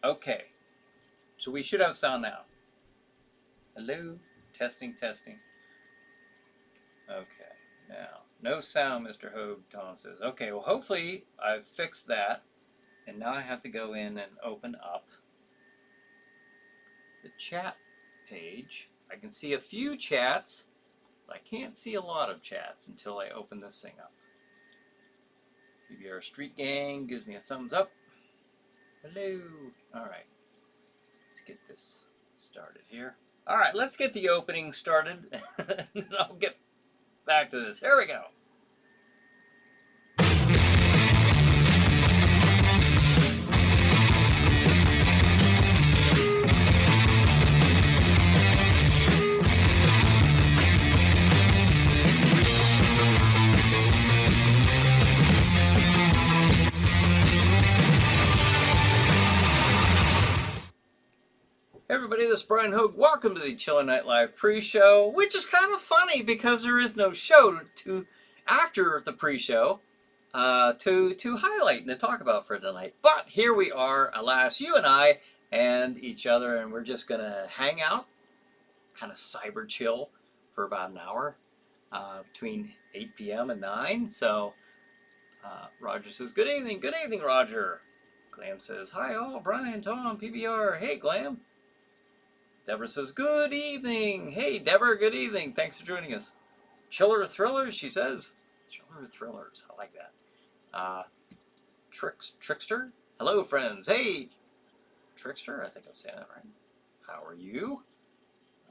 Okay, so we should have sound now. Hello, testing, testing. Okay, now no sound, Mr. Hogue. Tom says. Okay, well hopefully I've fixed that, and now I have to go in and open up the chat page. I can see a few chats, but I can't see a lot of chats until I open this thing up. PBR Street Gang gives me a thumbs up. Hello. All right, let's get this started here. All right, let's get the opening started, and then I'll get back to this. Here we go. Hey everybody, this is Brian Hogue. Welcome to the ChillerNight Live pre-show, which is kind of funny because there is no show to after the pre-show to highlight and to talk about for tonight. But here we are, alas, you and I and each other, and we're just gonna hang out, kind of cyber chill for about an hour between 8 p.m. and 9. So Roger says, good evening, Roger. Glam says, hi all, Brian, Tom, PBR. Hey, Glam. Deborah says, good evening. Hey, Deborah, good evening. Thanks for joining us. Chiller Thrillers, she says. Chiller Thrillers, I like that. Trickster. Hello, friends. Hey, Trickster, I think I'm saying that right. How are you?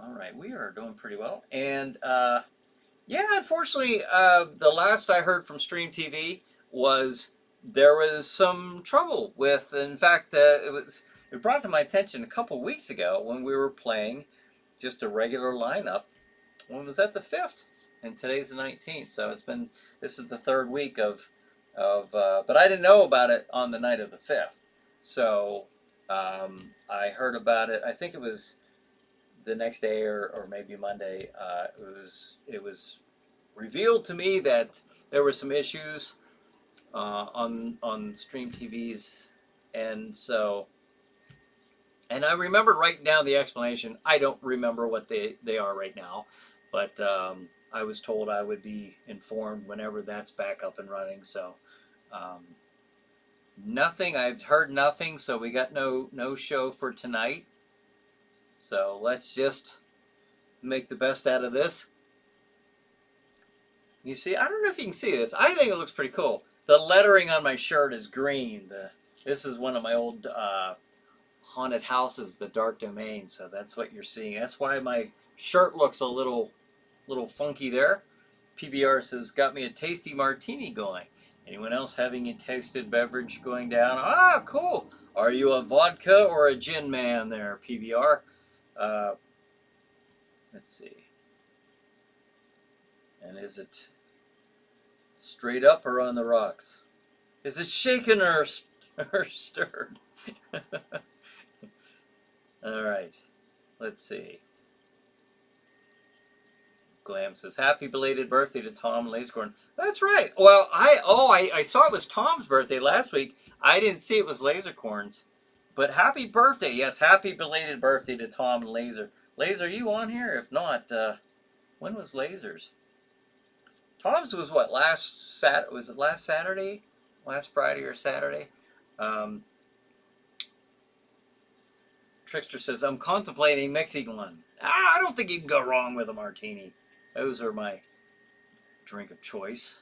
All right, we are doing pretty well. And, yeah, unfortunately, the last I heard from Stream TV was there was some trouble with, in fact, it brought to my attention a couple weeks ago when we were playing just a regular lineup. When was that? The 5th, and today's the 19th. So this is the third week but I didn't know about it on the night of the 5th. So I heard about it. I think it was the next day or maybe Monday. It was revealed to me that there were some issues on Stream TV's, and so. And I remember writing down the explanation. I don't remember what they are right now, but I was told I would be informed whenever that's back up and running. So nothing. I've heard nothing. So we got no show for tonight. So let's just make the best out of this. You see, I don't know if you can see this. I think it looks pretty cool. The lettering on my shirt is green. This is one of my old haunted houses, the Dark Domain. So that's what you're seeing. That's why my shirt looks a little funky there. PBR says, got me a tasty martini going. Anyone else having a tasted beverage going down? Ah, cool. Are you a vodka or a gin man there, PBR? Let's see. And is it straight up or on the rocks? Is it shaken or stirred? All right, let's see. Glam says, happy belated birthday to Tom Lasercorn. That's right. Well, I saw it was Tom's birthday last week. I didn't see it was Lasercorn's. But happy birthday. Yes, happy belated birthday to Tom and Laser. Laser, are you on here? If not, when was Laser's? Tom's was what, was it last Saturday? Last Friday or Saturday? Trickster says, I'm contemplating mixing one. I don't think you can go wrong with a martini. Those are my drink of choice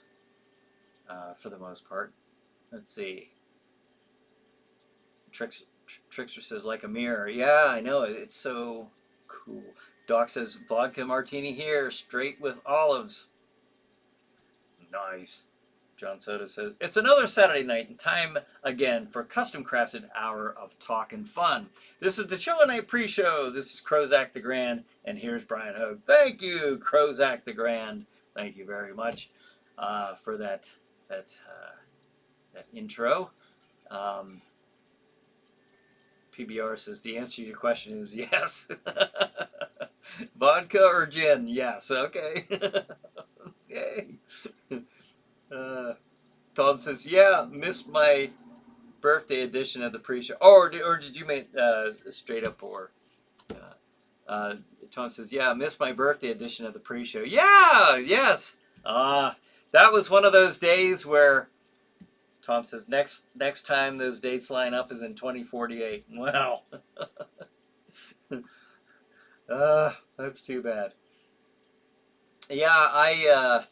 for the most part. Let's see. Trickster says, like a mirror. Yeah, I know. It's so cool. Doc says, vodka martini here, straight with olives. Nice. John Soda says, it's another Saturday night and time again for custom crafted hour of talk and fun. This is the ChillerNight pre-show. This is Crozak the Grand, and here's Brian Hogue. Thank you, Crozak the Grand. Thank you very much for that intro. PBR says the answer to your question is yes. Vodka or gin? Yes. Okay. Yay. Tom says, yeah, missed my birthday edition of the pre-show. Or did you make straight up or? Tom says, yeah, I missed my birthday edition of the pre-show. Yeah, yes. That was one of those days where Tom says, next time those dates line up is in 2048. Wow. That's too bad. Yeah,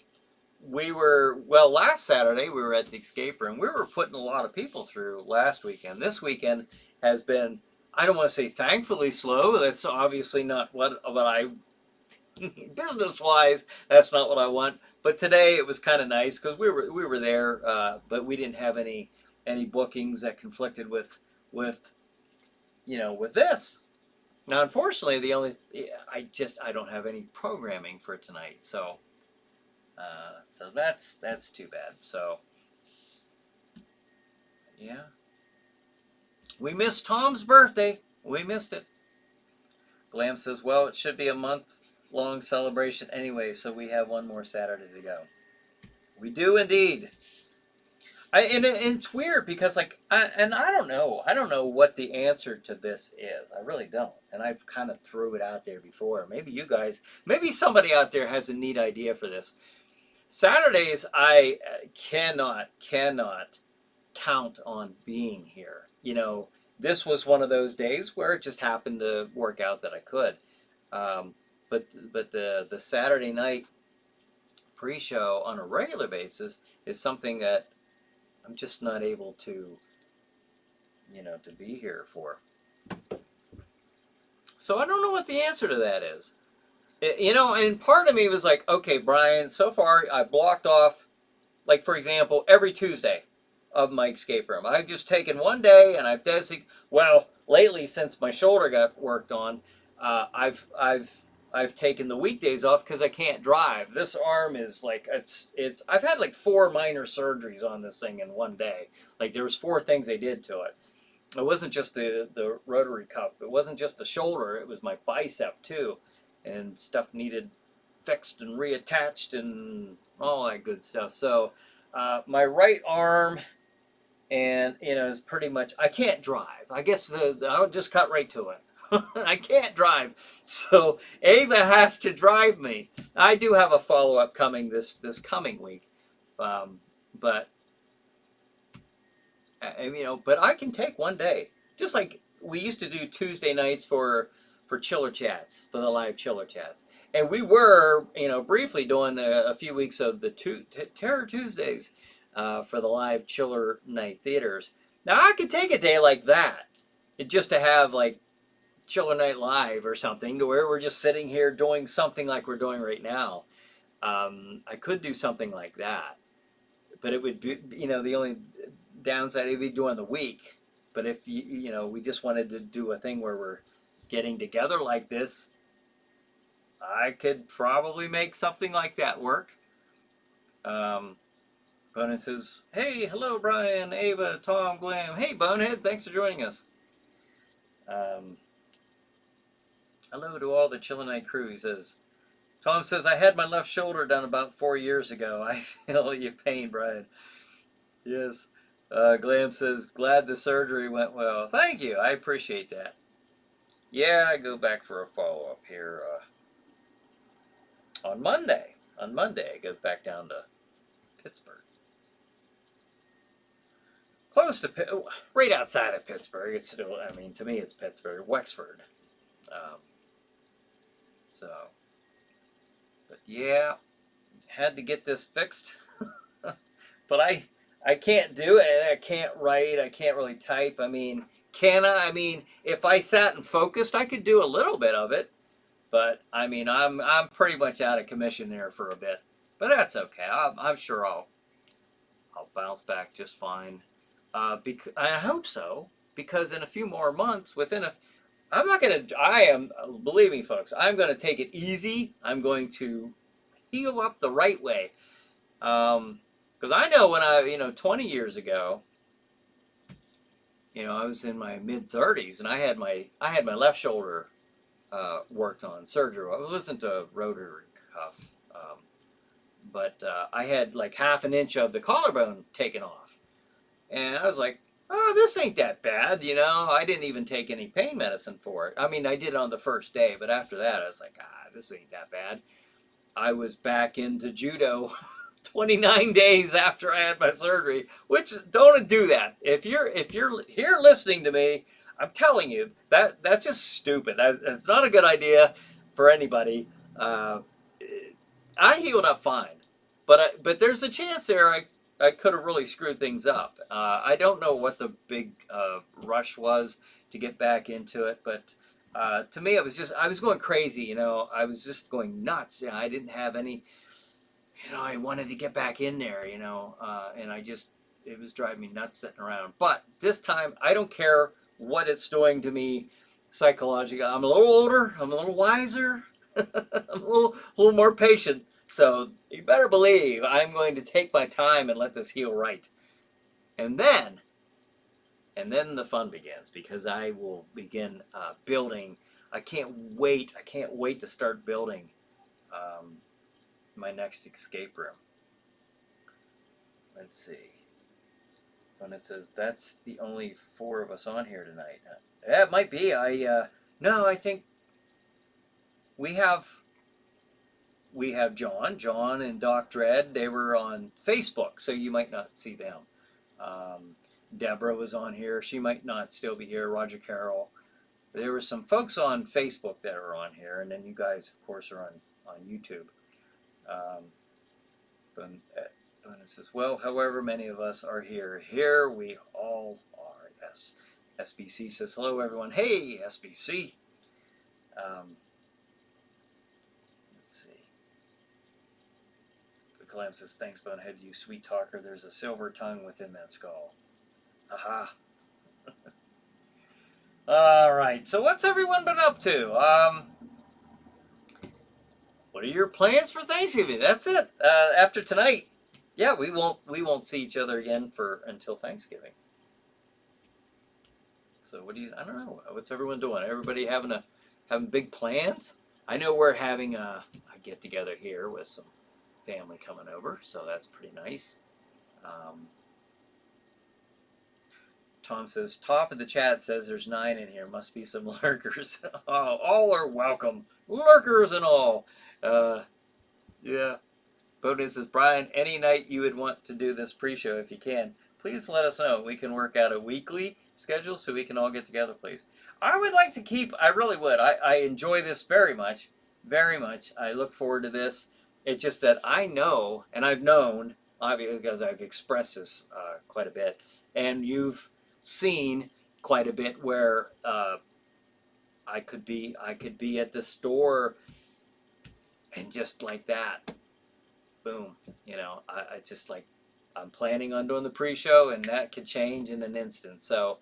last Saturday we were at the escape room. We were putting a lot of people through last weekend. This weekend has been, I don't want to say thankfully slow. That's obviously not what I, business-wise, that's not what I want. But today it was kind of nice because we were there, but we didn't have any bookings that conflicted with this. Now, unfortunately, I don't have any programming for tonight, so that's too bad. So, yeah, we missed Tom's birthday. We missed it. Glam says, well, it should be a month-long celebration anyway, so we have one more Saturday to go. We do indeed. And it's weird because I don't know what the answer to this is. I really don't. And I've kind of threw it out there before. Maybe somebody out there has a neat idea for this. Saturdays, I cannot count on being here. This was one of those days where it just happened to work out that I could. But the Saturday night pre-show on a regular basis is something that I'm just not able to, to be here for. So I don't know what the answer to that is. And part of me was like, okay, Brian, so far I blocked off, like, for example, every Tuesday of my escape room. I've just taken one day and I've designated, lately since my shoulder got worked on, I've taken the weekdays off because I can't drive. This arm is like, I've had like 4 minor surgeries on this thing in one day. Like there was 4 things they did to it. It wasn't just the rotary cuff. It wasn't just the shoulder. It was my bicep too. And stuff needed fixed and reattached and all that good stuff. So my right arm and, is pretty much, I can't drive. I guess I'll just cut right to it. I can't drive, so Ava has to drive me. I do have a follow-up coming this coming week, but I can take one day, just like we used to do Tuesday nights for Chiller Chats, for the live Chiller Chats, and we were briefly doing a few weeks of the Terror Tuesdays for the live Chiller Night theaters. Now I could take a day like that, just to have like Chiller Night Live or something, to where we're just sitting here doing something like we're doing right now. I could do something like that, but it would be, the only downside, it would be during the week. But if we just wanted to do a thing where we're getting together like this, I could probably make something like that work. Bonehead says, hey, hello, Brian, Ava, Tom, Glam. Hey, Bonehead, thanks for joining us. Hello to all the ChillerNight crew, he says. Tom says, I had my left shoulder done about 4 years ago. I feel your pain, Brian. Yes. Glam says, glad the surgery went well. Thank you. I appreciate that. Yeah, I go back for a follow-up here on Monday. On Monday, I go back down to Pittsburgh. Close to, right outside of Pittsburgh. It's still, to me, it's Pittsburgh, Wexford. But yeah, had to get this fixed. But I can't do it. I can't write. I can't really type. Can I? If I sat and focused, I could do a little bit of it. But I'm pretty much out of commission there for a bit. But that's okay. I'm sure I'll bounce back just fine. I hope so, because in a few more months, believe me, folks, I'm going to take it easy. I'm going to heal up the right way. Because I know when 20 years ago, I was in my mid-30s, and I had my left shoulder worked on, surgery. It wasn't a rotary cuff, but I had like 1/2 inch of the collarbone taken off. And I was like, oh, this ain't that bad, you know. I didn't even take any pain medicine for it. I mean, I did on the first day, but after that, I was like, this ain't that bad. I was back into judo 29 days after I had my surgery, which don't do that. If you're here listening to me, I'm telling you that's just stupid. That's not a good idea for anybody. Uh, I healed up fine, but there's a chance there I could have really screwed things up. I don't know what the big rush was to get back into it, but to me it was just I was going crazy. You know, I was just going nuts. You know, I didn't have any. You know, I wanted to get back in there. You know, and it was driving me nuts sitting around. But this time I don't care what it's doing to me psychologically. I'm a little older. I'm a little wiser. I'm a little more patient. So you better believe I'm going to take my time and let this heal right. And then, and then the fun begins because I will begin building. I can't wait. I can't wait to start building um, my next escape room. Let's see. When it says that's the only 4 of us on here tonight. Yeah, it might be. No, I think we have John and Doc Dredd. They were on Facebook, so you might not see them. Deborah was on here. She might not still be here. Roger Carroll. There were some folks on Facebook that are on here, and then you guys, of course, are on YouTube. But it says, well, however many of us are here we all are. Yes. SBC says, hello, everyone. Hey, SBC. Let's see. The Clam says, thanks, Bonehead, you sweet talker. There's a silver tongue within that skull. Aha. All right. So what's everyone been up to? What are your plans for Thanksgiving? That's it. After tonight, yeah, we won't see each other again until Thanksgiving. So I don't know. What's everyone doing? Everybody having big plans? I know we're having a get together here with some family coming over, so that's pretty nice. Tom says, top of the chat says there's 9 in here. Must be some lurkers. Oh, all are welcome. Lurkers and all. Yeah. Bodie says, Brian, any night you would want to do this pre-show, if you can, please let us know. We can work out a weekly schedule so we can all get together, please. I would like to I really would. I enjoy this very much. Very much. I look forward to this. It's just that I know, and I've known, obviously because I've expressed this quite a bit, and you've seen quite a bit where I could be at the store and just like that, boom, you know, I just like, I'm planning on doing the pre-show and that could change in an instant. So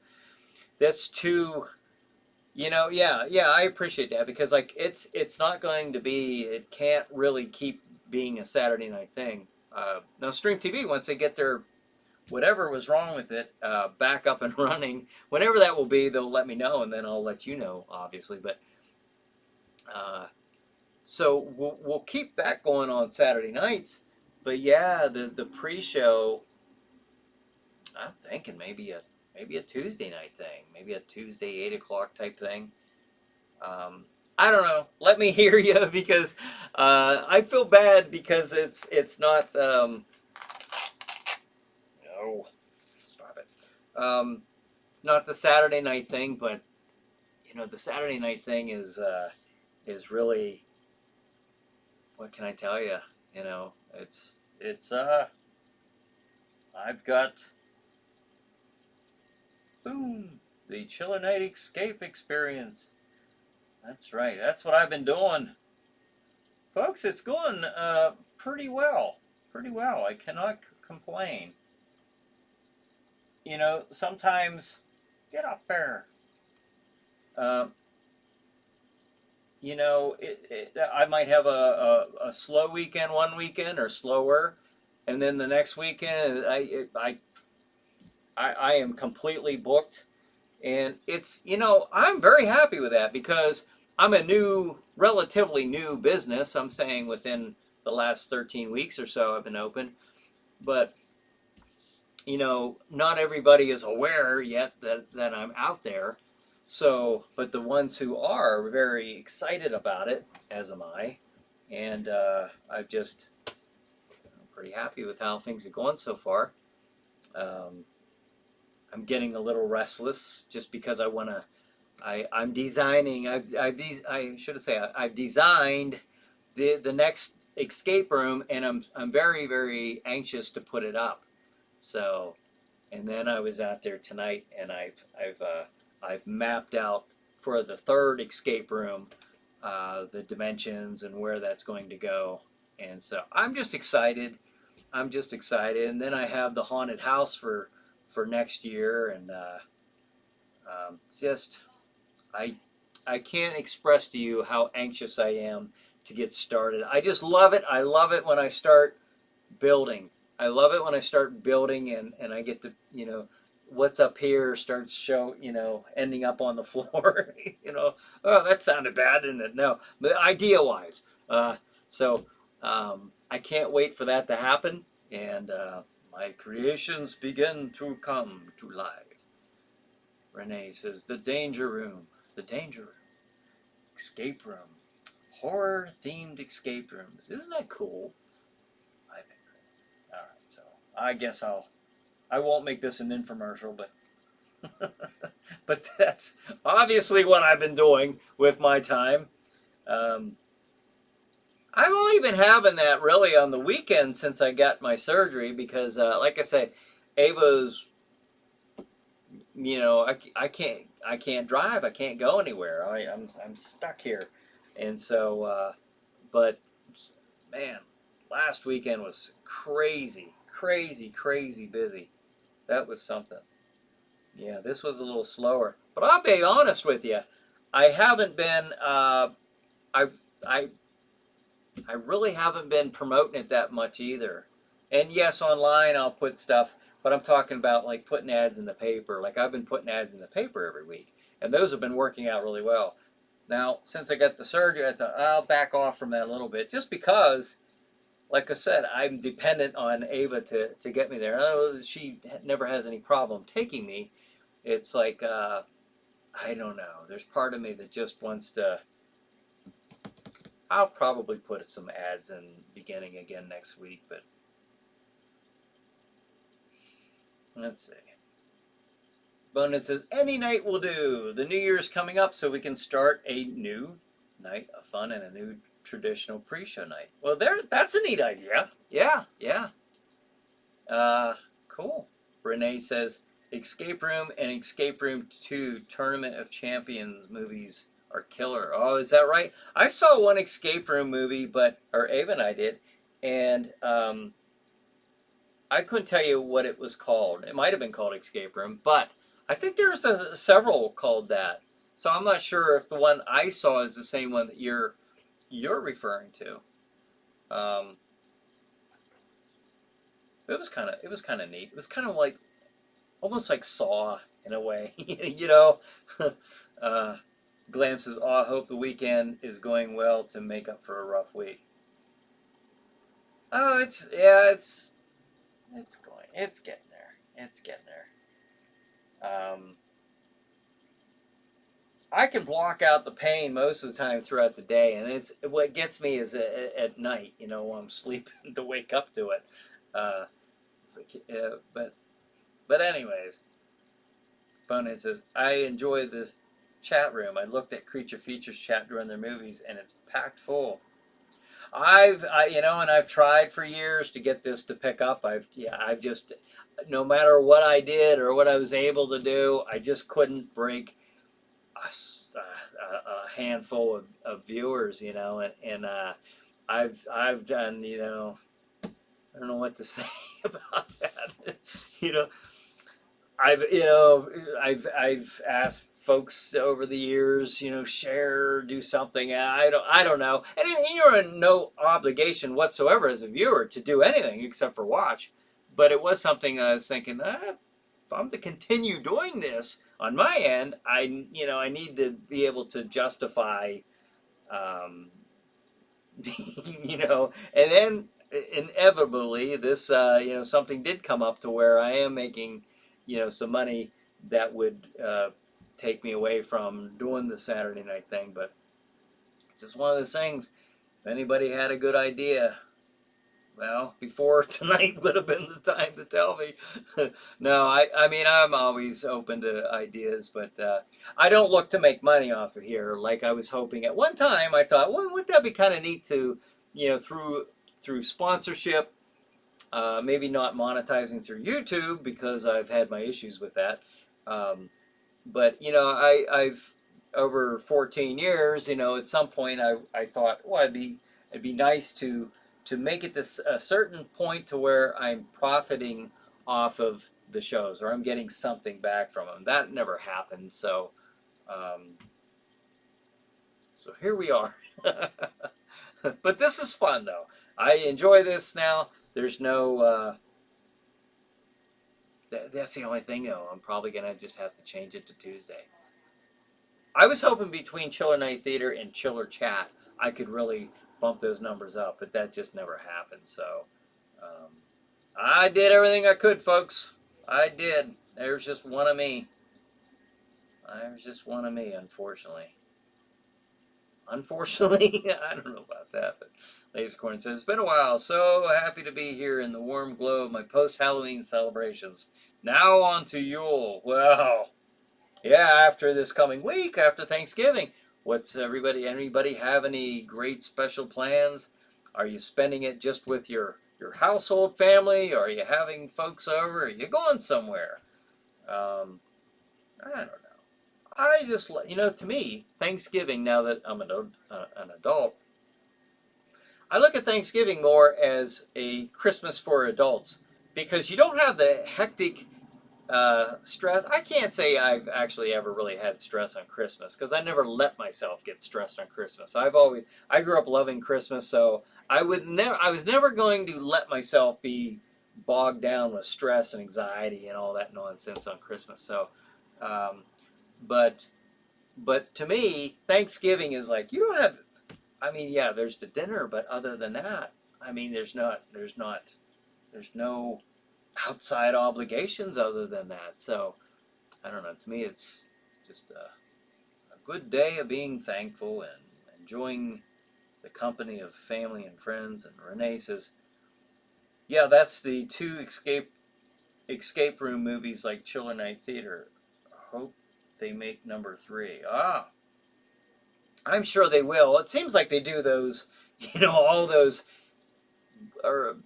that's too, you know, yeah, I appreciate that because like it's not going to be, it can't really keep being a Saturday night thing. Now Stream TV, once they get their whatever was wrong with it back up and running, whenever that will be, they'll let me know and then I'll let you know, obviously. But so we'll keep that going on Saturday nights. But yeah, the pre-show, I'm thinking maybe a Tuesday night thing, maybe a Tuesday 8 o'clock type thing. I don't know. Let me hear you because I feel bad because it's not. No, stop it. It's not the Saturday night thing, but you know the Saturday night thing is really. What can I tell you? You know, it's I've got boom, the ChillerNight escape experience. That's right. That's what I've been doing. Folks, it's going pretty well. Pretty well. I cannot complain. You know, sometimes get up there. You know, I might have a slow weekend one weekend or slower, and then the next weekend I am completely booked, and it's, you know, I'm very happy with that because I'm a relatively new business. I'm saying within the last 13 weeks or so I've been open, but you know, not everybody is aware yet that I'm out there. So, but the ones who are very excited about it, as am I, and I'm pretty happy with how things are going so far. Um, I'm getting a little restless just because I want to. I'm designing. I should say I've designed the next escape room, and I'm very very anxious to put it up. So, and then I was out there tonight, and I've mapped out for the third escape room the dimensions and where that's going to go, and so I'm just excited. I'm just excited, and then I have the haunted house for next year, and just I I can't express to you how anxious I am to get started. I just love it. I love it when I start building. I love it when I start building and I get to, you know, what's up here starts ending up on the floor. Oh, that sounded bad, didn't it? No, but idea wise. So I can't wait for that to happen. And my creations begin to come to life. Renee says, the danger room, the danger room, escape room, horror themed escape rooms. Isn't that cool? I think so. All right, so I guess I won't make this an infomercial, but but that's obviously what I've been doing with my time. Um, I've only been having that really on the weekend since I got my surgery because, like I said, Ava's, I can't drive, I can't go anywhere. I'm stuck here, and so but man, last weekend was crazy, crazy, crazy busy. That was something. Yeah, this was a little slower. But I'll be honest with you, I haven't been. I I I really haven't been promoting it that much either. And yes, online I'll put stuff, but I'm talking about like putting ads in the paper. Like I've been putting ads in the paper every week, and those have been working out really well. Now, since I got the surgery, I thought I'll back off from that a little bit, just because like I said, I'm dependent on Ava to get me there. She never has any problem taking me. It's like, I don't know. There's part of me that just wants to. I'll probably put some ads in beginning again next week, but let's see. Bonus says, any night will do. The new year is coming up, so we can start a new night of fun and a new traditional pre-show night. Well, that's a neat idea. Yeah, yeah. Cool. Renee says, Escape Room and Escape Room 2 Tournament of Champions movies are killer. Oh, is that right? I saw one Escape Room movie, or Ava and I did, and I couldn't tell you what it was called. It might have been called Escape Room, but I think there's several called that. So I'm not sure if the one I saw is the same one that you're referring to. It was kind of neat. It was kind of like almost like Saw in a way, you know. Glam says, "Oh, I hope the weekend is going well to make up for a rough week." Oh, it's getting there. It's getting there. I can block out the pain most of the time throughout the day, and it's what gets me is at night. You know, when I'm sleeping to wake up to it. It's like, but anyways, Bonehead says, I enjoy this chat room. I looked at Creature Features chat during their movies, and it's packed full. And I've tried for years to get this to pick up. I've just, no matter what I did or what I was able to do, I just couldn't break a handful of viewers, and I've done, I don't know what to say about that. you know, I've asked folks over the years, share, do something. I don't know. And you're in no obligation whatsoever as a viewer to do anything except for watch. But it was something I was thinking, if I'm to continue doing this on my end, I need to be able to justify, and then inevitably, this something did come up to where I am making some money that would take me away from doing the Saturday night thing. But it's just one of those things. If anybody had a good idea, well, before tonight would have been the time to tell me. No, I mean, I'm always open to ideas, but I don't look to make money off of here like I was hoping. At one time, I thought, well, wouldn't that be kind of neat to, through sponsorship, maybe not monetizing through YouTube because I've had my issues with that. Um, but I've over 14 years, at some point I thought, well, it'd be nice to make it this a certain point to where I'm profiting off of the shows or I'm getting something back from them. That never happened. Um, so here we are. But this is fun though. I enjoy this now. There's no that's the only thing though. I'm probably gonna just have to change it to Tuesday. I was hoping between Chiller Night Theater and Chiller Chat, I could really bump those numbers up, but that just never happened. So um, I did everything I could, folks. I did. There's just one of me. There's just one of me, unfortunately. Unfortunately, I don't know about that, but Laser Corn says, it's been a while. So happy to be here in the warm glow of my post-Halloween celebrations. Now on to Yule. Well, yeah, after this coming week, after Thanksgiving, what's anybody have any great special plans? Are you spending it just with your household family? Are you having folks over? Are you going somewhere? I don't know. I just, to me, Thanksgiving, now that I'm an adult, I look at Thanksgiving more as a Christmas for adults because you don't have the hectic stress. I can't say I've actually ever really had stress on Christmas because I never let myself get stressed on Christmas. I grew up loving Christmas, so I was never going to let myself be bogged down with stress and anxiety and all that nonsense on Christmas. So, um, but to me, Thanksgiving is like, you don't have. I mean, yeah, there's the dinner, but other than that, I mean, there's no outside obligations other than that. So I don't know. To me, it's just a good day of being thankful and enjoying the company of family and friends. And Renee says, yeah, that's the two escape room movies like Chiller Night Theater. Hope they make number 3. Ah, I'm sure they will. It seems like they do those, all those, or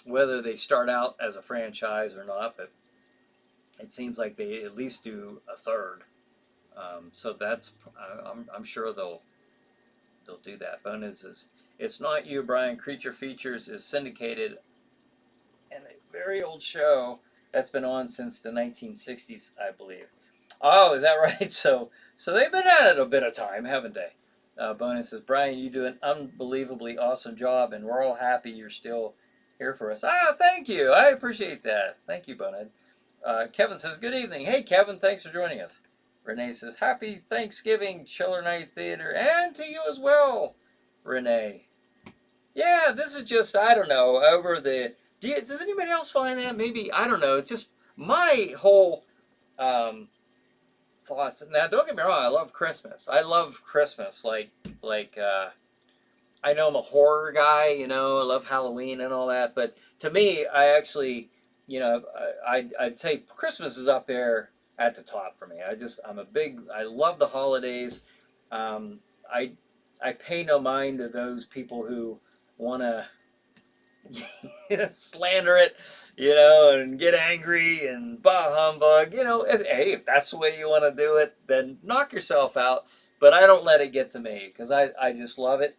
whether they start out as a franchise or not, but it seems like they at least do a third. So that's, I'm sure they'll do that. Bonus is, it's not you, Brian. Creature Features is syndicated and a very old show that's been on since the 1960s, I believe. Oh, is that right? So they've been at it a bit of time, haven't they? Bonus says, Brian, you do an unbelievably awesome job, and we're all happy you're still here for us. Ah, thank you. I appreciate that. Thank you, Bonehead. Kevin says, good evening. Hey, Kevin, thanks for joining us. Renee says, happy Thanksgiving, Chiller Night Theater, and to you as well, Renee. Yeah, this is just, I don't know, does anybody else find that? Maybe, I don't know, just my whole thoughts. Now, don't get me wrong, I love Christmas. I love Christmas, I know I'm a horror guy, I love Halloween and all that, but to me, I actually, I'd say Christmas is up there at the top for me. I love the holidays. Um, I, I pay no mind to those people who want to slander it, and get angry and bah humbug. If that's the way you want to do it, then knock yourself out. But I don't let it get to me because I just love it.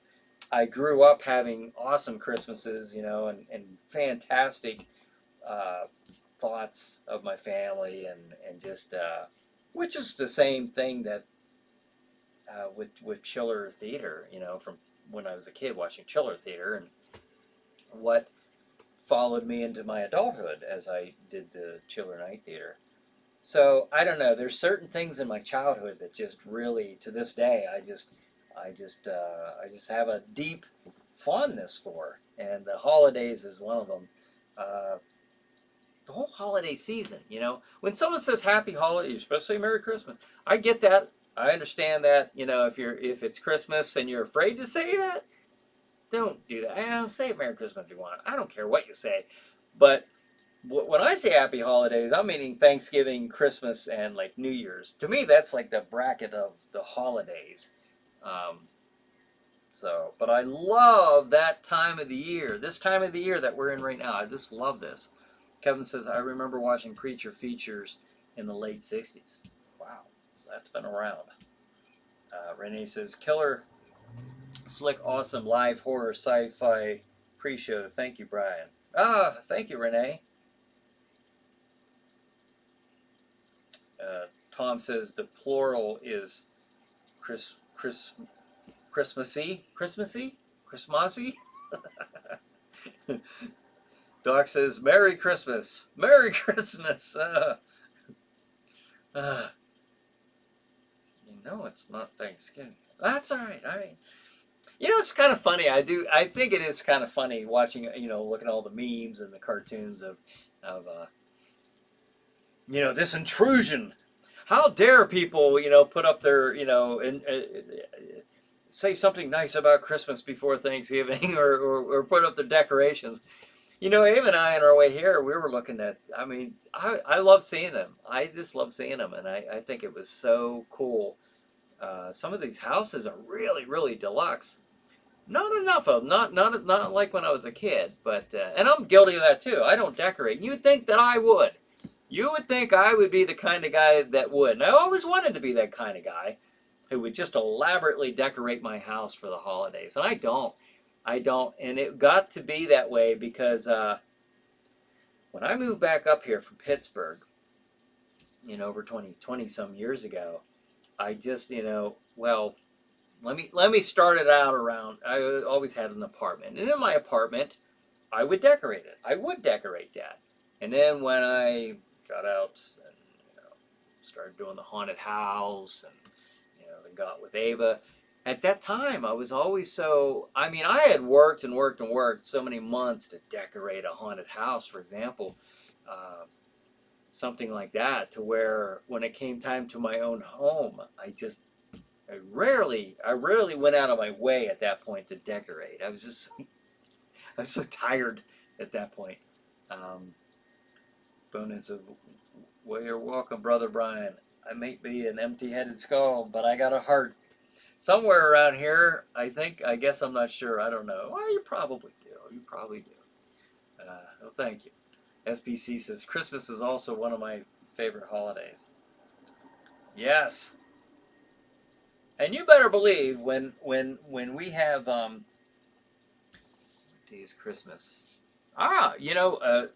I grew up having awesome Christmases, and fantastic thoughts of my family and just, which is the same thing that with Chiller Theater, from when I was a kid watching Chiller Theater and what followed me into my adulthood as I did the Chiller Night Theater. So I don't know. There's certain things in my childhood that just really, to this day, I just have a deep fondness for. and the holidays is one of them. Uh, the whole holiday season, you know, when someone says Happy Holidays, especially Merry Christmas, I get that. I understand that. You know, if it's Christmas and you're afraid to say that, don't do that. Say Merry Christmas if you want. I don't care what you say, but when I say Happy Holidays, I'm meaning Thanksgiving, Christmas, and like New Year's. To me, that's like the bracket of the holidays. Um, but I love that time of the year. This time of the year that we're in right now, I just love this. Kevin says, I remember watching Creature Features in the late 60s. Wow, so that's been around. Renee says, killer, slick, awesome, live horror, sci-fi pre-show. Thank you, Brian. Thank you, Renee. Tom says the plural is Christmassy? Doc says, Merry Christmas. Merry Christmas. You know it's not Thanksgiving. That's all right. All right. You know, it's kind of funny. I think it is kind of funny watching, you know, looking at all the memes and the cartoons of you know, this intrusion. How dare people, you know, put up their, you know, and say something nice about Christmas before Thanksgiving or put up their decorations. You know, Ava and I on our way here, we were looking at, I mean, I love seeing them. I just love seeing them, and I think it was so cool. Some of these houses are really, really deluxe. Not enough of them, not like when I was a kid, but, and I'm guilty of that too. I don't decorate. You'd think that I would. You would think I would be the kind of guy that would. And I always wanted to be that kind of guy who would just elaborately decorate my house for the holidays. And I don't. I don't. And it got to be that way because when I moved back up here from Pittsburgh, you know, over 20 some years ago, I just, you know, well, let me start it out around, I always had an apartment. And in my apartment, I would decorate it. I would decorate that. And then when I got out and, you know, started doing the haunted house and, you know, got with Ava, at that time I was always so, I mean, I had worked and worked and worked so many months to decorate a haunted house, for example, something like that, to where when it came time to my own home, I rarely went out of my way at that point to decorate. I was so tired at that point. Bonus of, well, you're welcome, Brother Brian. I may be an empty-headed skull, but I got a heart. Somewhere around here, I guess I'm not sure. I don't know. Well, you probably do. You probably do. Well, thank you. SPC says, Christmas is also one of my favorite holidays. Yes. And you better believe when we have, what day is Christmas? You know,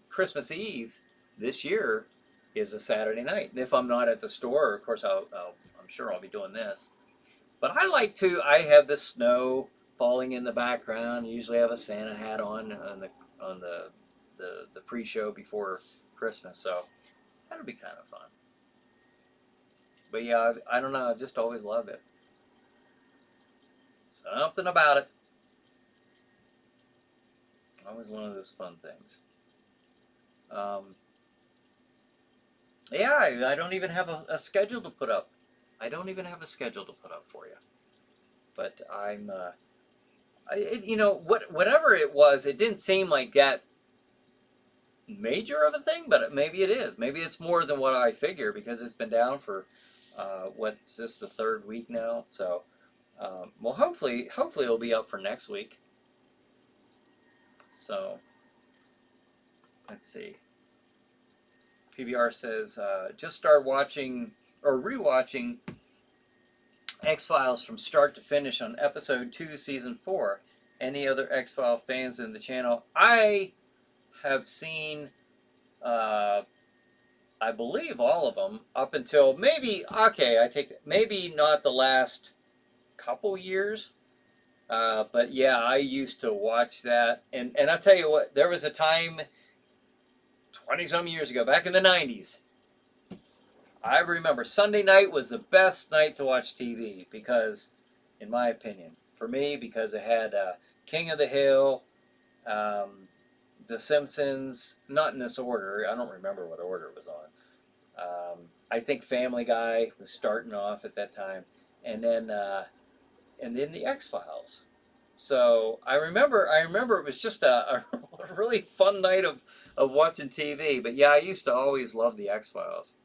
Christmas Eve this year is a Saturday night. And if I'm not at the store, of course, I'm sure I'll be doing this. But I have the snow falling in the background. I usually have a Santa hat on the pre-show before Christmas. So that'll be kind of fun. But yeah, I don't know. I've just always loved it. Something about it. Always one of those fun things. Yeah, I don't even have a schedule to put up. I don't even have a schedule to put up for you. But you know, whatever it was, it didn't seem like that major of a thing, but maybe it is. Maybe it's more than what I figure because it's been down for, what's this, the third week now? So, well, hopefully it'll be up for next week. So, let's see. PBR says, just start watching or rewatching X-Files from start to finish on episode 2, season 4. Any other X-File fans in the channel? I have seen, I believe all of them up until maybe, okay, maybe not the last couple years. But yeah, I used to watch that. And I'll tell you what, there was a time 20-some years ago, back in the 90s, I remember Sunday night was the best night to watch TV because, in my opinion, for me, because it had King of the Hill, um, The Simpsons, not in this order. I don't remember what order it was on. I think Family Guy was starting off at that time, and then the X Files. So I remember it was just a really fun night of watching TV. But yeah, I used to always love the X Files.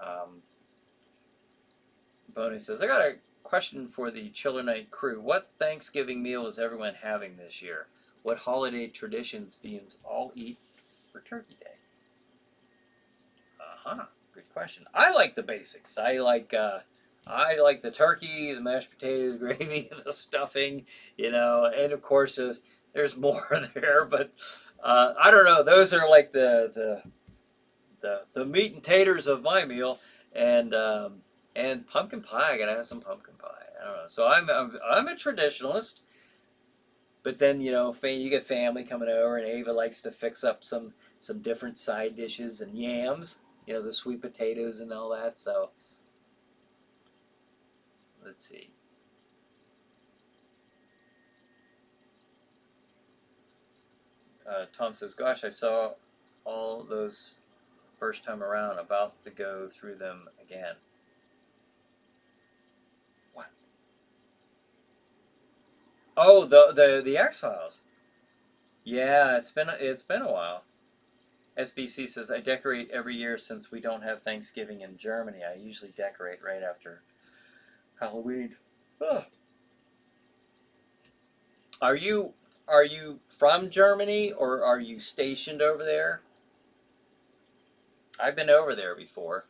Um, Boney says, I got a question for the ChillerNight crew. What Thanksgiving meal is everyone having this year? What holiday traditions do you all eat for Turkey Day? Uh-huh. Good question. I like the basics. I like the turkey, the mashed potatoes, gravy, the stuffing, and of course there's more there, but I don't know. Those are like the meat and taters of my meal, and and pumpkin pie. I gotta have some pumpkin pie. I don't know. So I'm a traditionalist, but then you get family coming over, and Ava likes to fix up some different side dishes and yams. The sweet potatoes and all that. So let's see. Tom says, "Gosh, I saw all those first time around. About to go through them again." What? Oh, the X Files. Yeah, it's been a while. SBC says, "I decorate every year since we don't have Thanksgiving in Germany. I usually decorate right after Halloween." Ugh. Are you from Germany, or are you stationed over there? I've been over there before,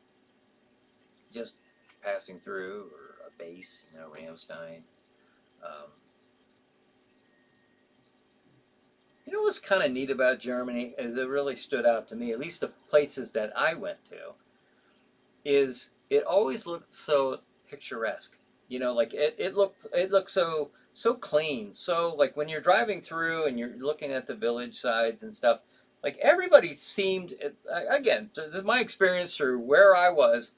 just passing through, or a base, Ramstein. Um, what's kind of neat about Germany is it really stood out to me, at least the places that I went to, is it always looked so picturesque. Like it looked so clean. So like when you're driving through and you're looking at the village sides and stuff, like everybody seemed, again, this is my experience through where I was,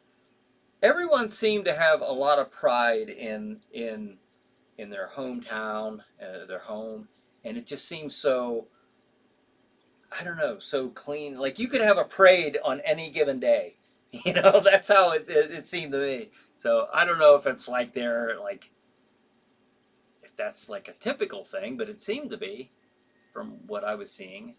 everyone seemed to have a lot of pride in their hometown, their home, and it just seems so, I don't know, so clean. Like you could have a parade on any given day. That's how it seemed to me. So I don't know if it's like they're like, if that's like a typical thing, but it seemed to be from what I was seeing.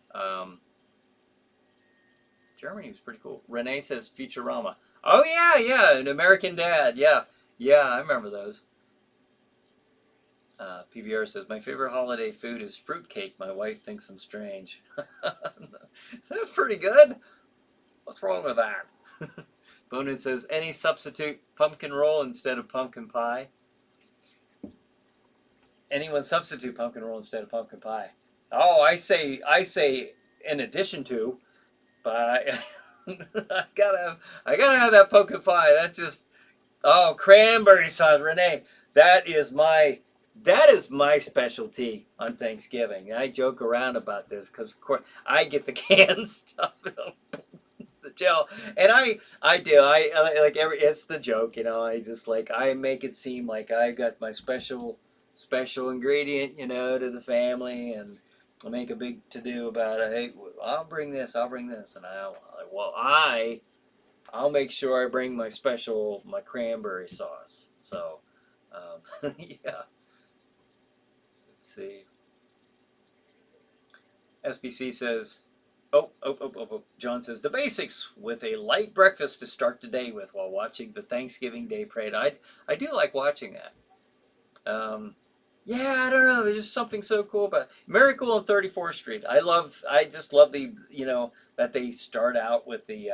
Germany was pretty cool. Renee says Futurama. Oh yeah, yeah, an American Dad. Yeah, yeah, I remember those. PBR says, my favorite holiday food is fruitcake. My wife thinks I'm strange. That's pretty good. What's wrong with that? Bonin says, any substitute pumpkin roll instead of pumpkin pie? Anyone substitute pumpkin roll instead of pumpkin pie? Oh, I say in addition to, but I gotta have that pumpkin pie. That just, oh, cranberry sauce, Renee. That is my specialty on Thanksgiving. I joke around about this because I get the canned stuff, the gel, and I do. I like it's the joke, I just like I make it seem like I got my special ingredient, to the family, and I make a big to do about it. Hey, I'll bring this, and I'll make sure I bring my cranberry sauce. So, yeah. Let's see. SBC says, oh. John says, the basics with a light breakfast to start the day with while watching the Thanksgiving Day parade. I do like watching that. Yeah, I don't know. There's just something so cool about Miracle on 34th Street. I just love that they start out with the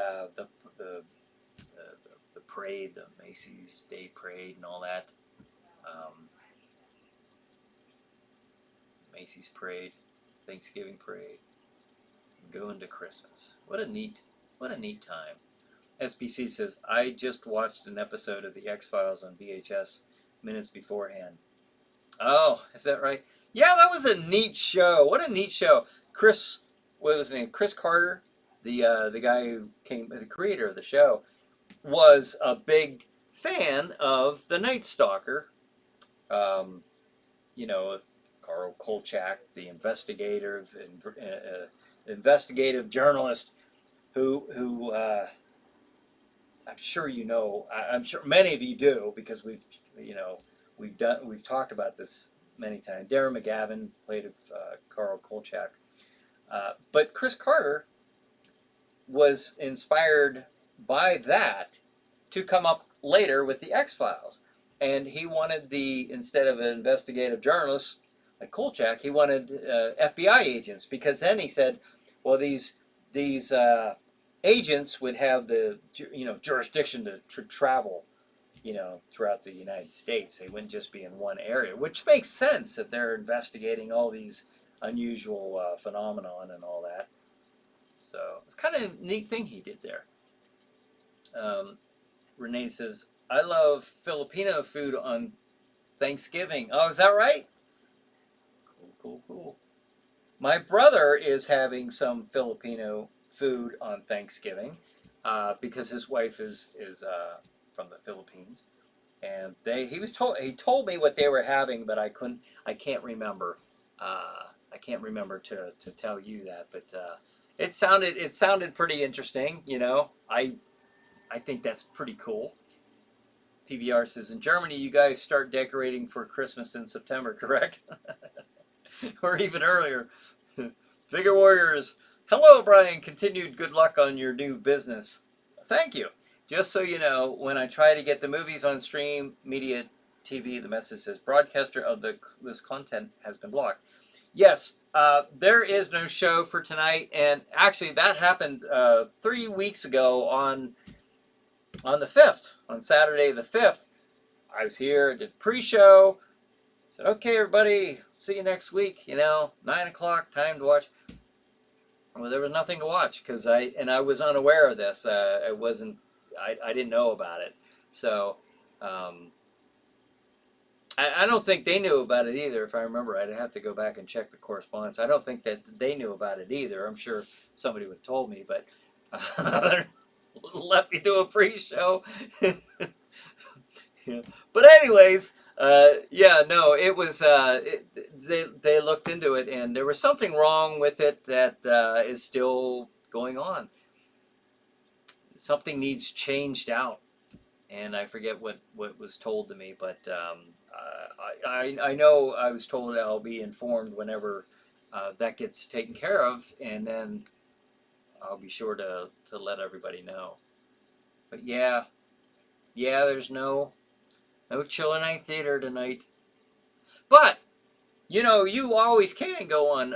parade, the Macy's Day Parade, and all that. Um, Macy's Parade, Thanksgiving Parade, and go into Christmas. What a neat time. SBC says, I just watched an episode of the X Files on VHS minutes beforehand. Oh, is that right? Yeah, that was a neat show. What a neat show. What was his name? Chris Carter, the guy who the creator of the show, was a big fan of the Night Stalker. Of Carl Kolchak, the investigative journalist who I'm sure you know. I'm sure many of you do because we've talked about this many times. Darren McGavin played Carl Kolchak, but Chris Carter was inspired by that to come up later with the X-Files. And he wanted instead of an investigative journalist like Kolchak, he wanted FBI agents, because then he said, well, these agents would have the jurisdiction to travel throughout the United States. They wouldn't just be in one area, which makes sense if they're investigating all these unusual phenomenon and all that. So it's kind of a neat thing he did there. Renee says, I love Filipino food on Thanksgiving. Oh, is that right? Cool. My brother is having some Filipino food on Thanksgiving because his wife is from the Philippines, and he told me what they were having, but I can't remember. I can't remember to tell you that, but it sounded pretty interesting. I think that's pretty cool. PBR says, in Germany, you guys start decorating for Christmas in September, correct? Or even earlier. Figure Warriors, hello, Brian. Continued good luck on your new business. Thank you. Just so you know, when I try to get the movies on Stream Media TV, the message says, broadcaster of this content has been blocked. Yes, there is no show for tonight, and actually that happened 3 weeks ago on the 5th, on Saturday the 5th. I was here, did pre-show, said, okay, everybody, see you next week, 9 o'clock, time to watch. Well, there was nothing to watch because I was unaware of this. I didn't know about it. So I don't think they knew about it either, if I remember. I'd have to go back and check the correspondence. I don't think that they knew about it either. I'm sure somebody would have told me, but let me do a pre-show. Yeah. But anyways, it was, they looked into it, and there was something wrong with it that is still going on. Something needs changed out, and I forget what was told to me, but I know I was told I'll be informed whenever that gets taken care of, and then I'll be sure to let everybody know. But yeah, there's no ChillerNight Theater tonight. But, you always can go on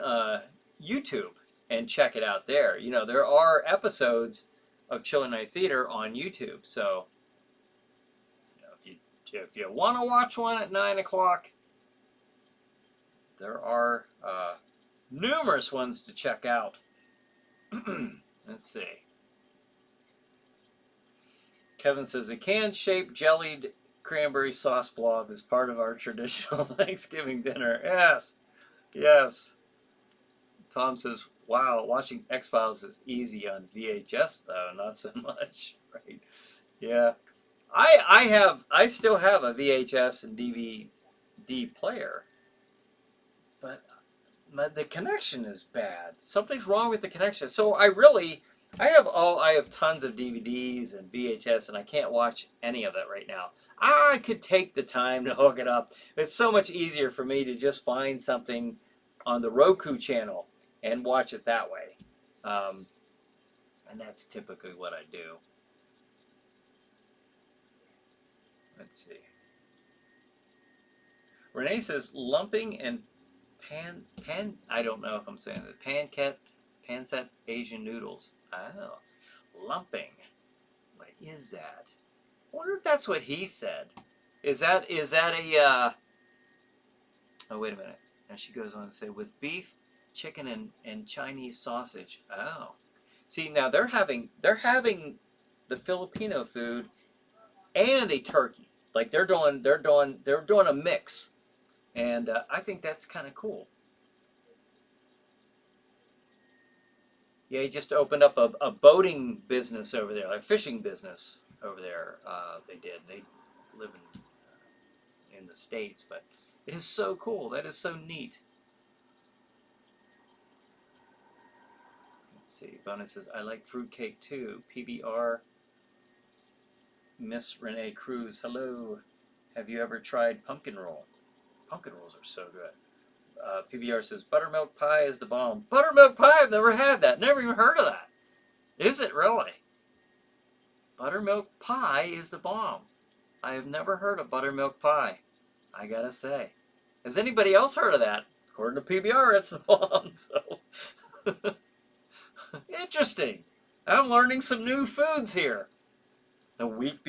YouTube and check it out there. There are episodes of ChillerNight Theater on YouTube. So, if you want to watch one at 9 o'clock, there are numerous ones to check out. Let's see. Kevin says, a can-shaped jellied cranberry sauce blob is part of our traditional Thanksgiving dinner. Yes. Tom says, wow, watching X-Files is easy on VHS though, not so much. Right? Yeah. I still have a VHS and DVD player, but the connection is bad. Something's wrong with the connection. So I have tons of DVDs and VHS, and I can't watch any of that right now. I could take the time to hook it up. It's so much easier for me to just find something on the Roku channel and watch it that way. And that's typically what I do. Let's see. Renee says, lumping and I don't know if I'm saying that. Pancet Asian noodles. Oh, lumping. What is that? I wonder if that's what he said. Is that a oh, wait a minute. And she goes on to say, with beef, chicken, and Chinese sausage. Oh. See, now they're having the Filipino food and a turkey. Like they're doing a mix. And I think that's kind of cool. Yeah, he just opened up a boating business over there, like a fishing business over there. They live in the States, but It is so cool. That is so neat. Let's see. Bonus says, I like fruitcake too. PBR, Miss Renee Cruz. Hello. Have you ever tried pumpkin roll? Pumpkin rolls are so good. PBR says, buttermilk pie is the bomb. Buttermilk pie? I've never had that. Never even heard of that. Is it really? Buttermilk pie is the bomb. I have never heard of buttermilk pie, I gotta say. Has anybody else heard of that? According to PBR, it's the bomb. So interesting. I'm learning some new foods here. The weekend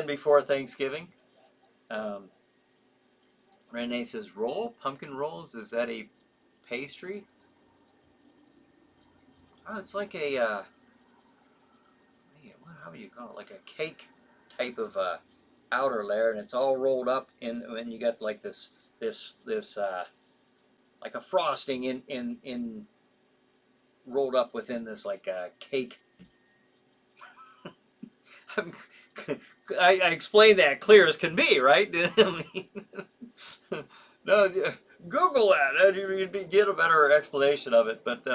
before Thanksgiving. Renee says, roll? Pumpkin rolls? Is that a pastry? Oh, it's like a, how do you call it? Like a cake type of outer layer, and it's all rolled up in, and you got like this like a frosting in rolled up within this like cake. I explained that clear as can be, right? I mean, no, Google that. You'd get a better explanation of it. But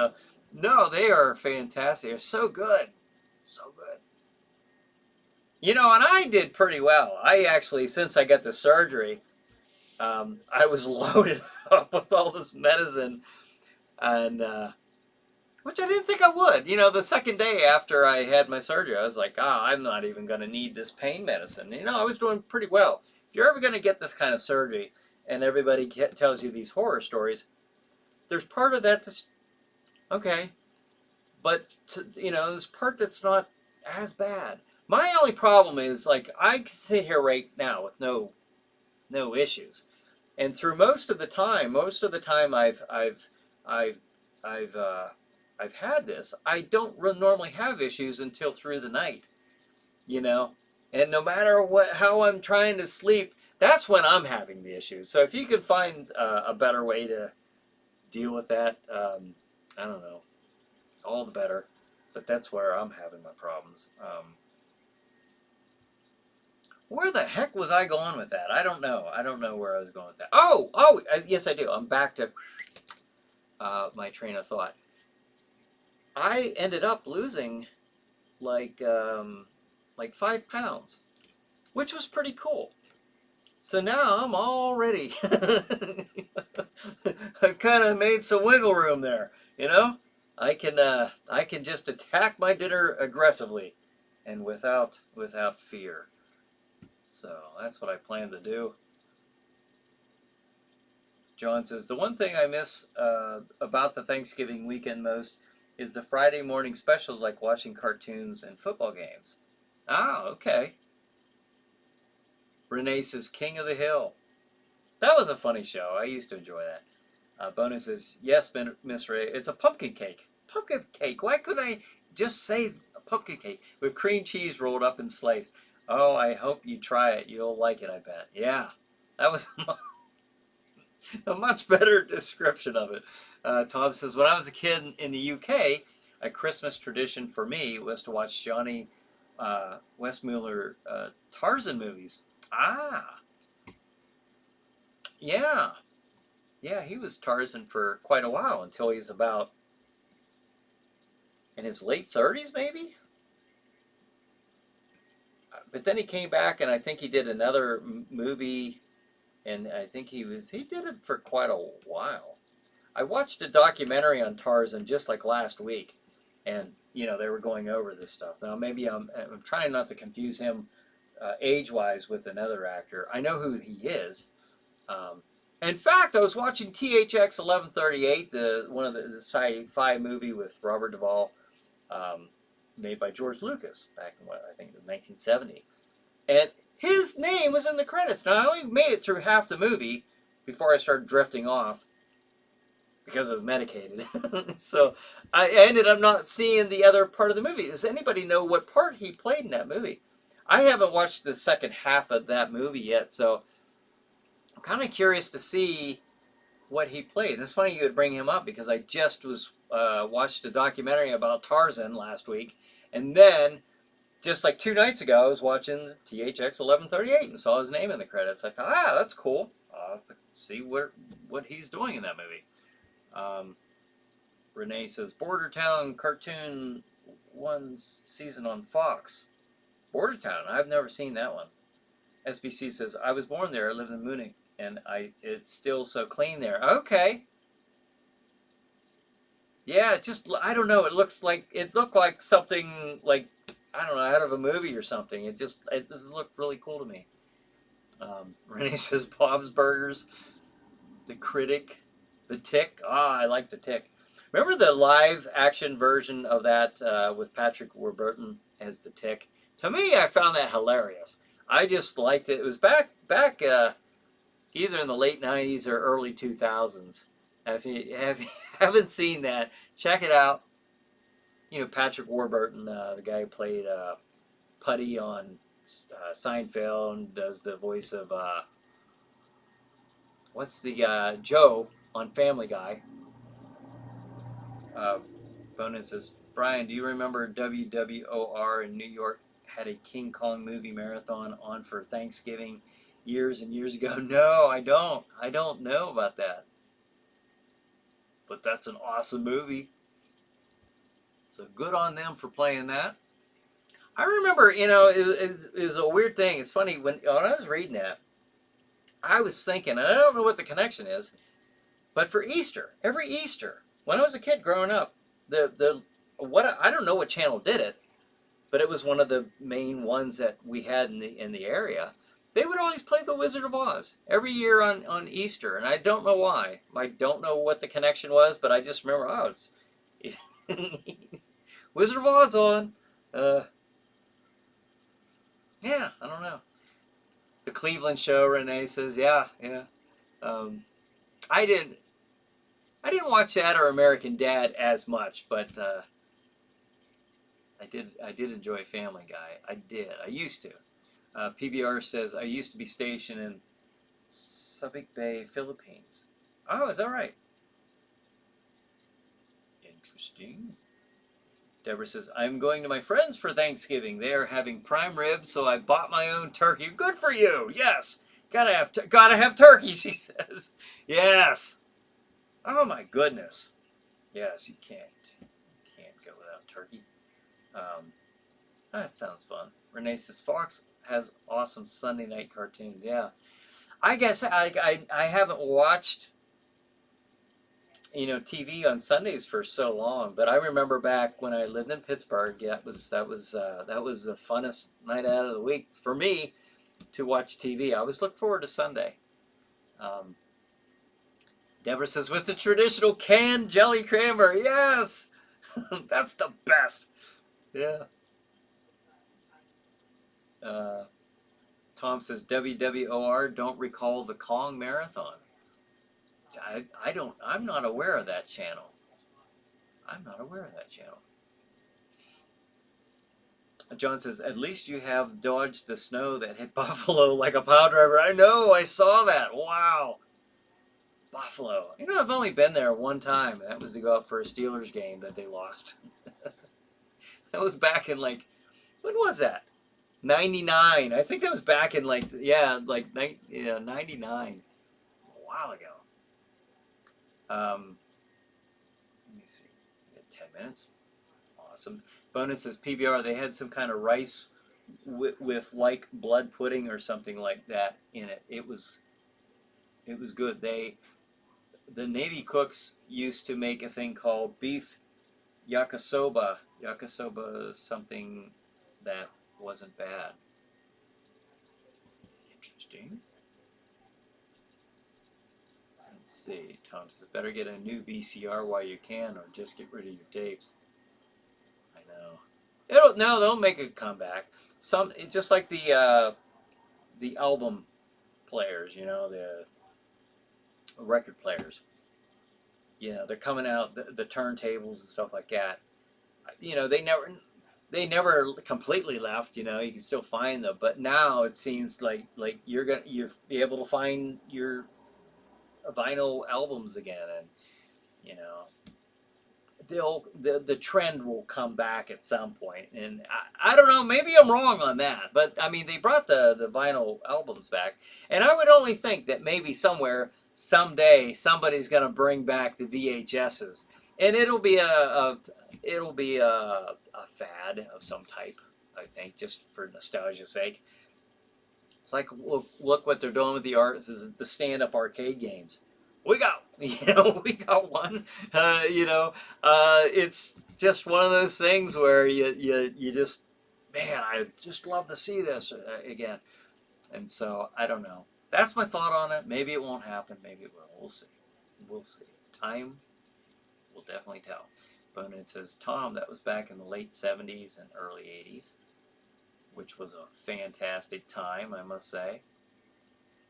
no, they are fantastic. They're so good. So good. You know, and I did pretty well. I actually, since I got the surgery, I was loaded up with all this medicine, and which I didn't think I would. You know, the second day after I had my surgery, I was like, I'm not even going to need this pain medicine. You know, I was doing pretty well. If you're ever going to get this kind of surgery, and everybody tells you these horror stories, there's part of that that's okay, but you know, there's part that's not as bad. My only problem is, like, I can sit here right now with no issues, and through most of the time I've had this, I don't normally have issues until through the night, you know, and no matter how I'm trying to sleep, that's when I'm having the issues. So if you can find a better way to deal with that, I don't know, all the better. But that's where I'm having my problems. Where the heck was I going with that? I don't know. I don't know where I was going with that. Yes, I do. I'm back to my train of thought. I ended up losing like 5 pounds, which was pretty cool. So now I'm all ready. I've kind of made some wiggle room there, you know. I can just attack my dinner aggressively, and without fear. So that's what I plan to do. John says, the one thing I miss about the Thanksgiving weekend most is the Friday morning specials, like watching cartoons and football games. Ah, okay. Renee says, King of the Hill. That was a funny show. I used to enjoy that. Bonus is, yes, Miss Ray, it's a pumpkin cake. Pumpkin cake. Why couldn't I just say a pumpkin cake with cream cheese rolled up and sliced? Oh, I hope you try it. You'll like it, I bet. Yeah, that was a much better description of it. Tom says, when I was a kid in the UK, a Christmas tradition for me was to watch Johnny Westmuller Tarzan movies. Ah, yeah. Yeah, he was Tarzan for quite a while, until he's about in his late 30s, maybe? But then he came back, and I think he did another movie, and I think he did it for quite a while. I watched a documentary on Tarzan just like last week, and you know, they were going over this stuff. Now maybe I'm trying not to confuse him age-wise with another actor. I know who he is. In fact, I was watching THX 1138, one of the sci-fi movie with Robert Duvall, made by George Lucas back in I think 1970, and his name was in the credits. Now I only made it through half the movie before I started drifting off because I was medicated. So I ended up not seeing the other part of the movie. Does anybody know what part he played in that movie? I haven't watched the second half of that movie yet, so I'm kind of curious to see what he played. And it's funny you would bring him up, because I just watched a documentary about Tarzan last week, and then just like 2 nights ago, I was watching THX 1138 and saw his name in the credits. I thought, that's cool. I'll have to see what he's doing in that movie. Renee says, Border Town cartoon one season on Fox. Border Town, I've never seen that one. SBC says, I was born there, I live in Munich, and it's still so clean there. Okay. Yeah, I don't know, it looked like something like, I don't know, out of a movie or something. It looked really cool to me. Renee says, Bob's Burgers, The Critic, The Tick. I like The Tick. Remember the live action version of that with Patrick Warburton as The Tick? To me, I found that hilarious. I just liked it. It was back either in the late 90s or early 2000s. If you haven't seen that, check it out. You know, Patrick Warburton, the guy who played Putty on Seinfeld and does the voice of, what's the, Joe on Family Guy. Bonin says, Brian, do you remember WWOR in New York had a King Kong movie marathon on for Thanksgiving years and years ago? No, I don't. I don't know about that. But that's an awesome movie. So good on them for playing that. I remember, it was a weird thing. It's funny, when I was reading that, I was thinking, and I don't know what the connection is, but for Easter, every Easter, when I was a kid growing up, I don't know what channel did it, but it was one of the main ones that we had in the area. They would always play The Wizard of Oz every year on Easter, and I don't know why. I don't know what the connection was, but I just remember, it's Wizard of Oz on. Yeah, I don't know. The Cleveland Show, Renee says, yeah. I didn't watch that or American Dad as much, but I did enjoy Family Guy. I did. I used to. PBR says, I used to be stationed in Subic Bay, Philippines. Oh, is that right? Interesting. Deborah says, I'm going to my friends for Thanksgiving. They are having prime ribs, so I bought my own turkey. Good for you. Yes. Gotta have turkeys, he says. Yes. Oh my goodness. Yes, you can't go without turkey. That sounds fun. Renee says, Fox has awesome Sunday night cartoons. Yeah. I guess I haven't watched TV on Sundays for so long, but I remember back when I lived in Pittsburgh, that was the funnest night out of the week for me to watch TV. I always look forward to Sunday. Deborah says, with the traditional canned jelly cranberry. Yes! That's the best. Yeah. Tom says, WWOR, don't recall the Kong Marathon. I'm not aware of that channel. John says, at least you have dodged the snow that hit Buffalo like a pile driver. I know, I saw that. Wow. Buffalo. I've only been there one time, and that was to go up for a Steelers game that they lost. That was back in when was that? 99. I think that was back in 99. A while ago. Let me see. We got 10 minutes. Awesome. Bonin says, PBR, they had some kind of rice with like blood pudding or something like that in it. It was good. The Navy cooks used to make a thing called beef yakisoba. Yakisoba is something that wasn't bad. Interesting. Let's see. Tom says, better get a new VCR while you can, or just get rid of your tapes. I know. They'll make a comeback. Just like the album players, the record players. They're coming out, the turntables and stuff like that. They never completely left. You can still find them, but now it seems like you'll be able to find your vinyl albums again, and the trend will come back at some point, and I don't know, maybe I'm wrong on that, but I mean they brought the vinyl albums back, and I would only think that maybe somewhere someday somebody's going to bring back the VHSs, and it'll be a fad of some type, I think, just for nostalgia's sake. It's like look what they're doing with the stand-up arcade games. We got we got one. It's just one of those things where you just, man, I just love to see this again. And so I don't know. That's my thought on it. Maybe it won't happen. Maybe it will. We'll see. We'll see. Time will definitely tell. But it says, Tom, that was back in the late 70s and early 80s, which was a fantastic time, I must say.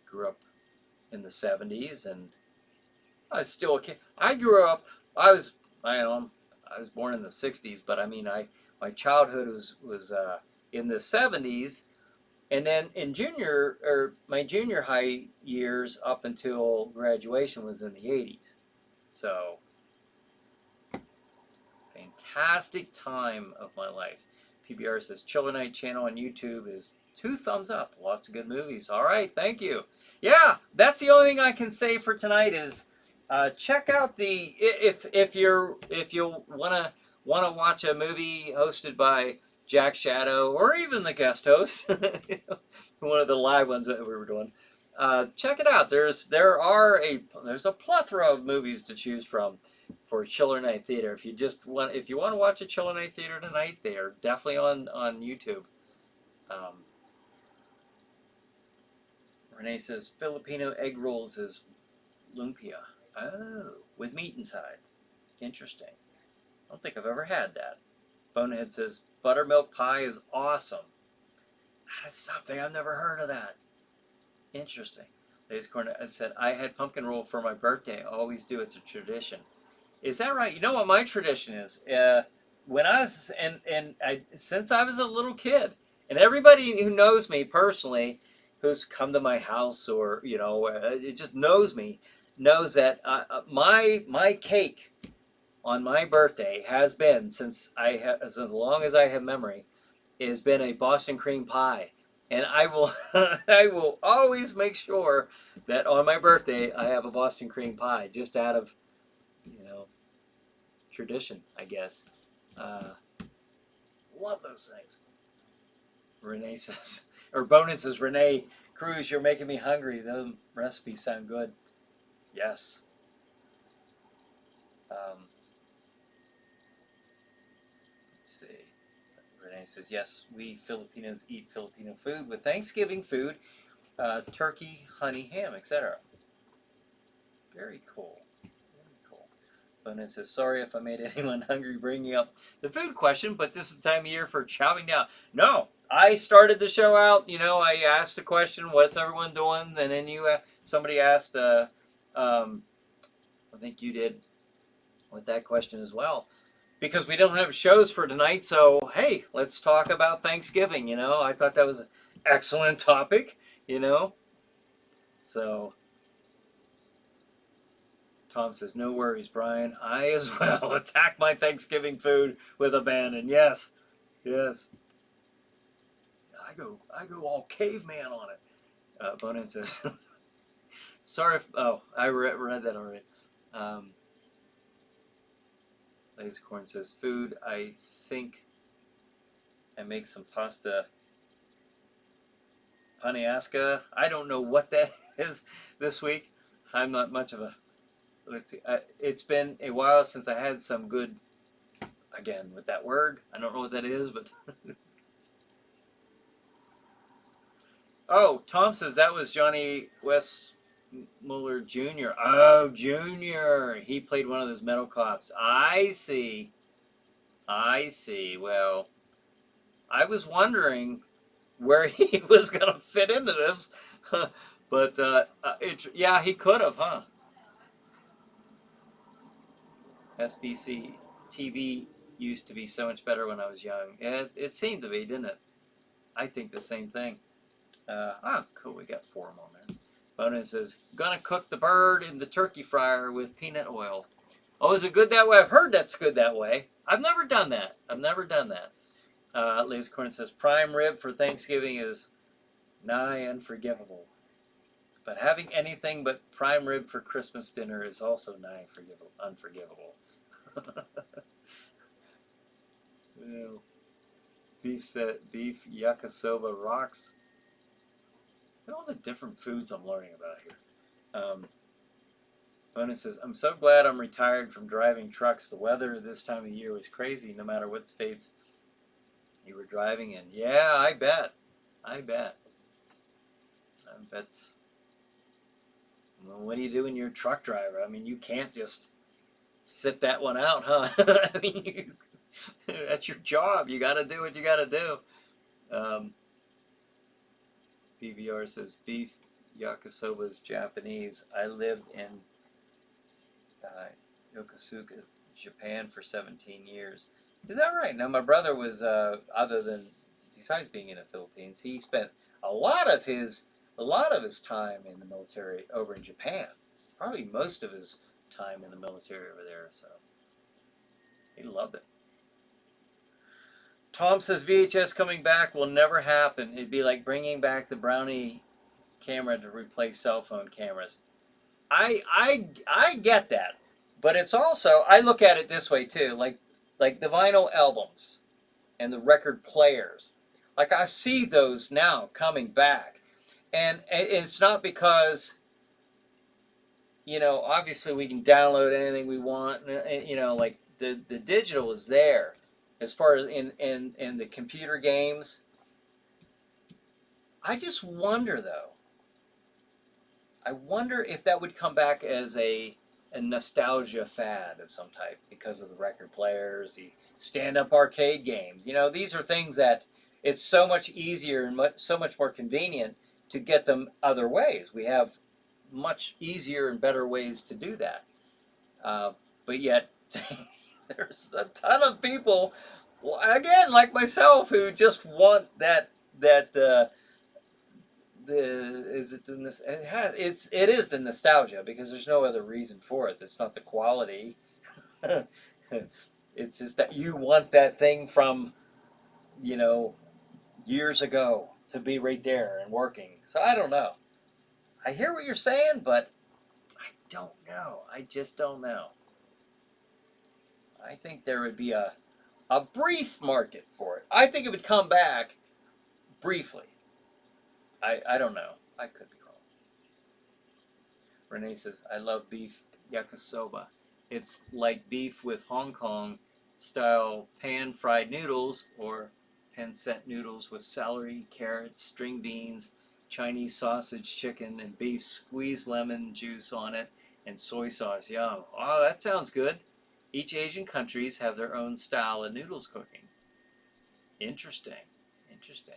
Grew up in the 70s, and I was still a kid. I grew up, I was born in the 60s, but I mean, my childhood was in the 70s, and then in my junior high years up until graduation was in the 80s. So, fantastic time of my life. PBR says, ChillerNight channel on YouTube is 2 thumbs up. Lots of good movies. All right, thank you. Yeah, that's the only thing I can say for tonight is check out if you wanna watch a movie hosted by Jack Shadow or even the guest host, one of the live ones that we were doing. Check it out. There's a plethora of movies to choose from for ChillerNight Theater. If you want to watch a ChillerNight Theater tonight, they are definitely on YouTube. Renee says Filipino egg rolls is lumpia. Oh, with meat inside. Interesting. I don't think I've ever had that. Bonehead says buttermilk pie is awesome. That's something I've never heard of that. Interesting. Ladies Corner said I had pumpkin roll for my birthday. I always do. It's a tradition. Is that right? You know what my tradition is? When I was since I was a little kid, and everybody who knows me personally, who's come to my house or it just knows me, knows that my cake on my birthday has been since as long as I have memory, has been a Boston cream pie, and I will I will always make sure that on my birthday I have a Boston cream pie, just out of tradition, I guess. Love those things. Renee says, or Bonin says, Renee Cruz, you're making me hungry. Those recipes sound good. Yes. Let's see. Renee says, yes, we Filipinos eat Filipino food with Thanksgiving food, turkey, honey, ham, etc. Very cool. And it says, sorry if I made anyone hungry bringing up the food question, but this is the time of year for chowing down. No, I started the show out, I asked a question, what's everyone doing? And then somebody asked, I think you did with that question as well. Because we don't have shows for tonight, so hey, let's talk about Thanksgiving, I thought that was an excellent topic, So... Tom says, no worries, Brian. I as well attack my Thanksgiving food with abandon. Yes. Yes. I go all caveman on it. Bonin says, sorry if, I read that already. Lazy Corn says, food, I think I make some pasta paniasca. I don't know what that is this week. I'm not much of a... Let's see. It's been a while since I had some good, again, with that word. I don't know what that is, but... Oh, Tom says that was Johnny Westmuller Jr. Oh, Jr. He played one of those metal cops. I see. I see. Well, I was wondering where he was going to fit into this. But, yeah, he could have, huh? SBC TV used to be so much better when I was young. It seemed to be, didn't it? I think the same thing. Cool. We got 4 more minutes. Bonin says, gonna cook the bird in the turkey fryer with peanut oil. Oh, is it good that way? I've heard that's good that way. I've never done that. I've never done that. Liz Corn says prime rib for Thanksgiving is nigh unforgivable. But having anything but prime rib for Christmas dinner is also nigh unforgivable. Well, beef yakisoba rocks. Look at all the different foods I'm learning about here. Bonus says, I'm so glad I'm retired from driving trucks. The weather this time of year was crazy, no matter what states you were driving in. Yeah, I bet. I bet. Well, what do you do when you're a truck driver? I mean, you can't just sit that one out, huh? I mean, that's your job. You got to do what you got to do. PVR says beef yakisoba is Japanese. I lived in Yokosuka, Japan for 17 years. Is that right? Now, my brother was, besides being in the Philippines, he spent a lot of his time in the military over in Japan. Probably most of his time in the military over there. So he loved it. Tom says VHS coming back will never happen. It'd be like bringing back the Brownie camera to replace cell phone cameras. I get that, but it's also, I look at it this way too, like the vinyl albums and the record players. Like I see those now coming back, and it's not because, obviously we can download anything we want, and like the digital is there. As far as in the computer games, I just wonder though. I wonder if that would come back as a nostalgia fad of some type because of the record players, the stand-up arcade games. These are things that it's so much easier and so much more convenient to get them other ways. We have much easier and better ways to do that. But yet, there's a ton of people, again, like myself, who just want that it is the nostalgia, because there's no other reason for it. It's not the quality. It's just that you want that thing from years ago to be right there and working. So I don't know. I hear what you're saying, but I don't know. I just don't know. I think there would be a brief market for it. I think it would come back briefly. I don't know. I could be wrong. Renee says, I love beef yakisoba. It's like beef with Hong Kong style pan-fried noodles or pancetta noodles with celery, carrots, string beans, Chinese sausage, chicken, and beef. Squeeze lemon juice on it and soy sauce. Yum. Oh, that sounds good. Each Asian countries have their own style of noodles cooking. Interesting. Interesting.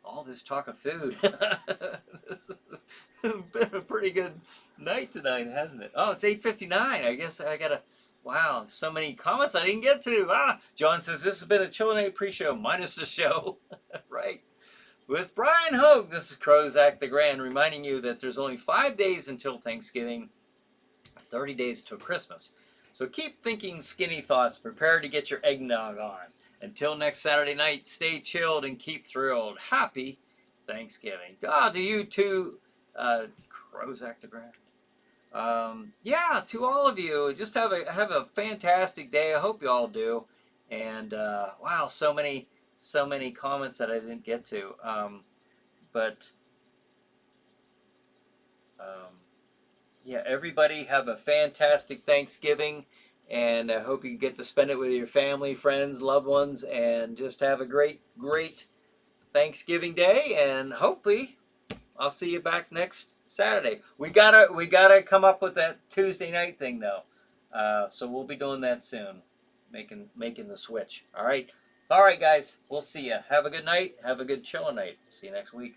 All this talk of food. This has been a pretty good night tonight, hasn't it? Oh, it's 8:59. I guess I gotta. Wow, so many comments I didn't get to. John says this has been a ChillerNight pre-show minus the show, right? With Brian Hogue, this is Crozak the Grand, reminding you that there's only 5 days until Thanksgiving, 30 days till Christmas. So keep thinking skinny thoughts. Prepare to get your eggnog on. Until next Saturday night, stay chilled and keep thrilled. Happy Thanksgiving. To you too, Crozak the Grand. Yeah, to all of you, just have a fantastic day. I hope you all do. And wow, so many comments that I didn't get to. Yeah, everybody have a fantastic Thanksgiving. And I hope you get to spend it with your family, friends, loved ones, and just have a great, great Thanksgiving day. And hopefully, I'll see you back next Saturday. We gotta come up with that Tuesday night thing though. So we'll be doing that soon, making the switch. All right, guys. We'll see you. Have a good night. Have a good chiller night. See you next week.